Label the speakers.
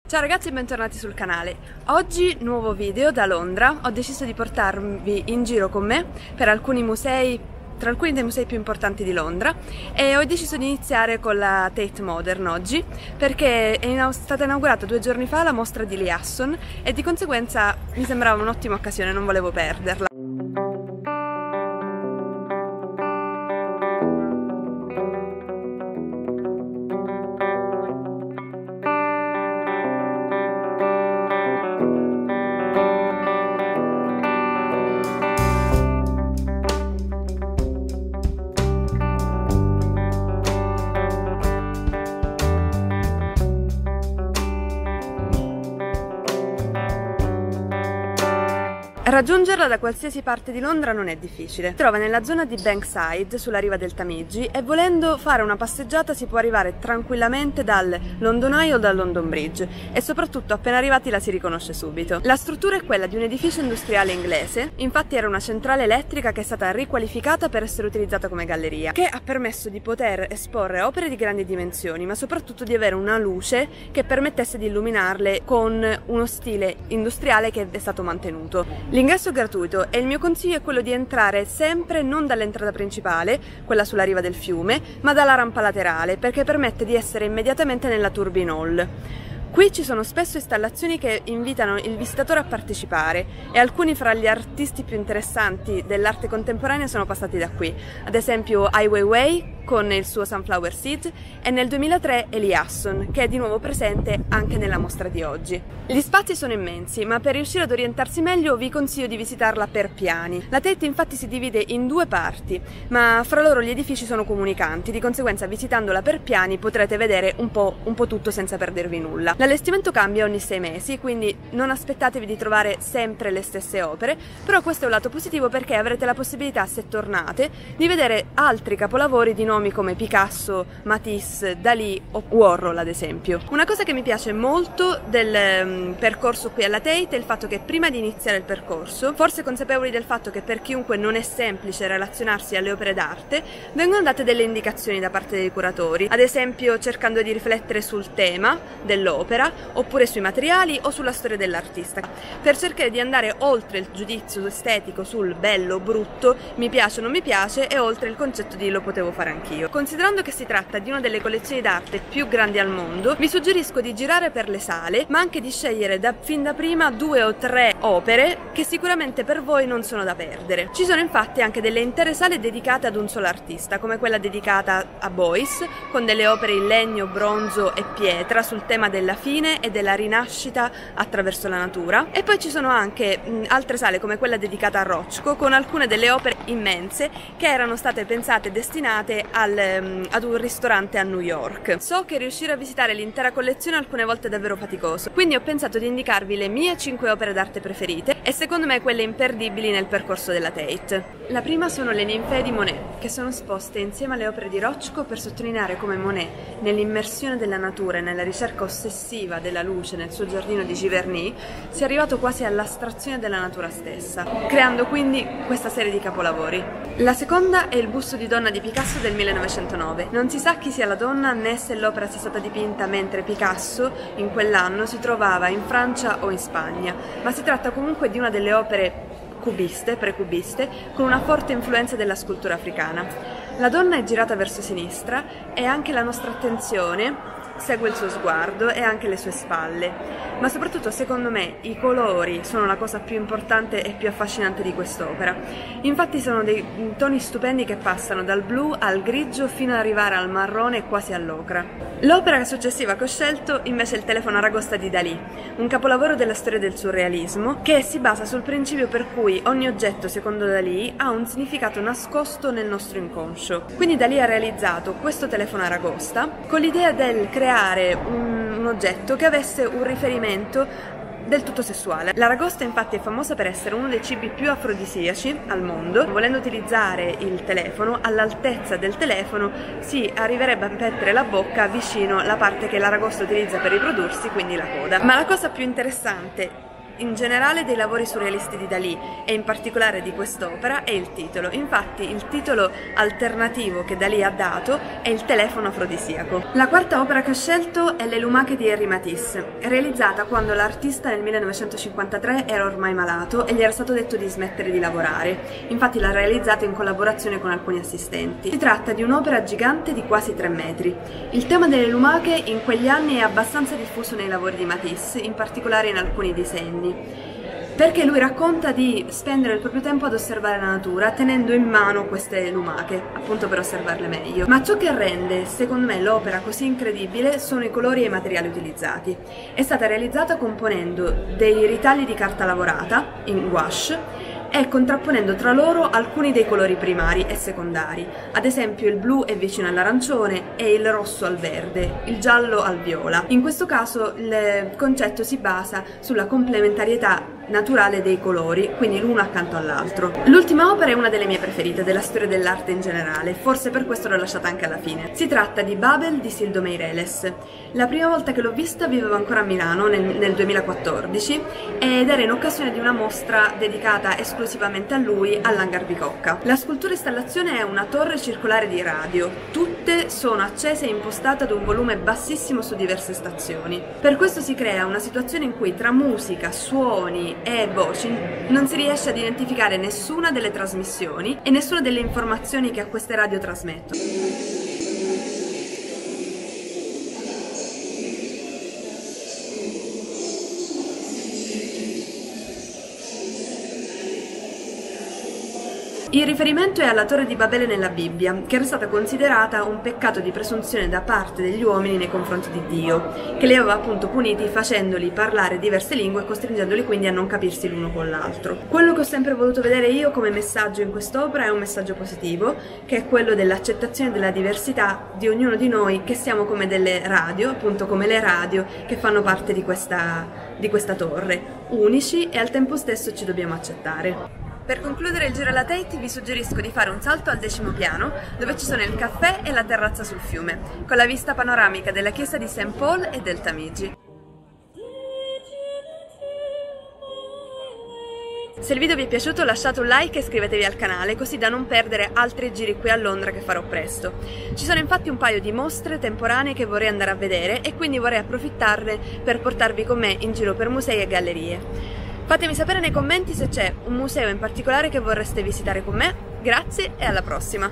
Speaker 1: Ciao ragazzi e bentornati sul canale. Oggi nuovo video da Londra. Ho deciso di portarvi in giro con me per alcuni musei, tra alcuni dei musei più importanti di Londra, e ho deciso di iniziare con la Tate Modern oggi perché è stata inaugurata 2 giorni fa la mostra di Lee Hasson e di conseguenza mi sembrava un'ottima occasione, non volevo perderla. Raggiungerla da qualsiasi parte di Londra non è difficile. Si trova nella zona di Bankside, sulla riva del Tamigi, e volendo fare una passeggiata si può arrivare tranquillamente dal London Eye o dal London Bridge, e soprattutto appena arrivati la si riconosce subito. La struttura è quella di un edificio industriale inglese, infatti era una centrale elettrica che è stata riqualificata per essere utilizzata come galleria, che ha permesso di poter esporre opere di grandi dimensioni, ma soprattutto di avere una luce che permettesse di illuminarle con uno stile industriale che è stato mantenuto. L'ingresso è gratuito e il mio consiglio è quello di entrare sempre non dall'entrata principale, quella sulla riva del fiume, ma dalla rampa laterale, perché permette di essere immediatamente nella Turbine Hall. Qui ci sono spesso installazioni che invitano il visitatore a partecipare e alcuni fra gli artisti più interessanti dell'arte contemporanea sono passati da qui, ad esempio Ai Weiwei con il suo Sunflower Seed e nel 2003 Lee Hasson, che è di nuovo presente anche nella mostra di oggi. Gli spazi sono immensi, ma per riuscire ad orientarsi meglio vi consiglio di visitarla per piani. La Tate infatti si divide in 2 parti, ma fra loro gli edifici sono comunicanti, di conseguenza visitandola per piani potrete vedere un po' tutto senza perdervi nulla. L'allestimento cambia ogni 6 mesi, quindi non aspettatevi di trovare sempre le stesse opere, però questo è un lato positivo perché avrete la possibilità, se tornate, di vedere altri capolavori di nomi come Picasso, Matisse, Dalì o Warhol ad esempio. Una cosa che mi piace molto del percorso qui alla Tate è il fatto che prima di iniziare il percorso, forse consapevoli del fatto che per chiunque non è semplice relazionarsi alle opere d'arte, vengono date delle indicazioni da parte dei curatori, ad esempio cercando di riflettere sul tema dell'opera, oppure sui materiali o sulla storia dell'artista, per cercare di andare oltre il giudizio estetico sul bello o brutto, mi piace o non mi piace, e oltre il concetto di lo potevo fare anch'io. Considerando che si tratta di una delle collezioni d'arte più grandi al mondo, vi suggerisco di girare per le sale, ma anche di scegliere fin da prima 2 o 3 opere che sicuramente per voi non sono da perdere. Ci sono infatti anche delle intere sale dedicate ad un solo artista, come quella dedicata a Beuys, con delle opere in legno, bronzo e pietra sul tema della fine e della rinascita attraverso la natura, e poi ci sono anche altre sale come quella dedicata a Rothko, con alcune delle opere immense che erano state pensate e destinate ad un ristorante a New York. So che riuscire a visitare l'intera collezione alcune volte è davvero faticoso, quindi ho pensato di indicarvi le mie 5 opere d'arte preferite e secondo me quelle imperdibili nel percorso della Tate. La prima sono le ninfee di Monet, che sono esposte insieme alle opere di Rothko per sottolineare come Monet, nell'immersione della natura e nella ricerca ossessiva della luce nel suo giardino di Giverny, sia arrivato quasi all'astrazione della natura stessa, creando quindi questa serie di capolavori. La seconda è il busto di donna di Picasso del 1909. Non si sa chi sia la donna né se l'opera sia stata dipinta mentre Picasso in quell'anno si trovava in Francia o in Spagna, ma si tratta comunque di una delle opere cubiste, precubiste, con una forte influenza della scultura africana. La donna è girata verso sinistra e anche la nostra attenzione segue il suo sguardo e anche le sue spalle, ma soprattutto secondo me i colori sono la cosa più importante e più affascinante di quest'opera. Infatti sono dei toni stupendi che passano dal blu al grigio fino ad arrivare al marrone e quasi all'ocra. L'opera successiva che ho scelto invece è il Telefono Aragosta di Dalì, un capolavoro della storia del surrealismo che si basa sul principio per cui ogni oggetto, secondo Dalì, ha un significato nascosto nel nostro inconscio. Quindi Dalì ha realizzato questo telefono aragosta con l'idea del creare un oggetto che avesse un riferimento del tutto sessuale. L'aragosta infatti è famosa per essere uno dei cibi più afrodisiaci al mondo. Volendo utilizzare il telefono, all'altezza del telefono si arriverebbe a mettere la bocca vicino alla parte che l'aragosta utilizza per riprodursi, quindi la coda. Ma la cosa più interessante in generale dei lavori surrealisti di Dalì e in particolare di quest'opera è il titolo. Infatti il titolo alternativo che Dalì ha dato è il telefono afrodisiaco. La quarta opera che ho scelto è Le lumache di Henri Matisse, realizzata quando l'artista nel 1953 era ormai malato e gli era stato detto di smettere di lavorare. Infatti l'ha realizzata in collaborazione con alcuni assistenti. Si tratta di un'opera gigante di quasi 3 metri. Il tema delle lumache in quegli anni è abbastanza diffuso nei lavori di Matisse, in particolare in alcuni disegni, perché lui racconta di spendere il proprio tempo ad osservare la natura tenendo in mano queste lumache, appunto per osservarle meglio. Ma ciò che rende, secondo me, l'opera così incredibile sono i colori e i materiali utilizzati. È stata realizzata componendo dei ritagli di carta lavorata, in gouache, e contrapponendo tra loro alcuni dei colori primari e secondari. Ad esempio il blu è vicino all'arancione e il rosso al verde, il giallo al viola. In questo caso il concetto si basa sulla complementarietà naturale dei colori, quindi l'uno accanto all'altro. L'ultima opera è una delle mie preferite della storia dell'arte in generale, forse per questo l'ho lasciata anche alla fine. Si tratta di Babel di Sildo Meireles. La prima volta che l'ho vista vivevo ancora a Milano nel 2014 ed era in occasione di una mostra dedicata esclusivamente a lui all'Hangar Bicocca. La scultura installazione è una torre circolare di radio, tutte sono accese e impostate ad un volume bassissimo su diverse stazioni. Per questo si crea una situazione in cui tra musica, suoni e voci non si riesce ad identificare nessuna delle trasmissioni e nessuna delle informazioni che a queste radio trasmettono. Il riferimento è alla Torre di Babele nella Bibbia, che era stata considerata un peccato di presunzione da parte degli uomini nei confronti di Dio, che li aveva appunto puniti facendoli parlare diverse lingue e costringendoli quindi a non capirsi l'uno con l'altro. Quello che ho sempre voluto vedere io come messaggio in quest'opera è un messaggio positivo, che è quello dell'accettazione della diversità di ognuno di noi, che siamo come delle radio, appunto come le radio che fanno parte di questa torre, unici e al tempo stesso ci dobbiamo accettare. Per concludere il giro alla Tate vi suggerisco di fare un salto al 10° piano, dove ci sono il caffè e la terrazza sul fiume, con la vista panoramica della chiesa di St. Paul e del Tamigi. Se il video vi è piaciuto lasciate un like e iscrivetevi al canale, così da non perdere altri giri qui a Londra che farò presto. Ci sono infatti un paio di mostre temporanee che vorrei andare a vedere e quindi vorrei approfittarne per portarvi con me in giro per musei e gallerie. Fatemi sapere nei commenti se c'è un museo in particolare che vorreste visitare con me. Grazie e alla prossima!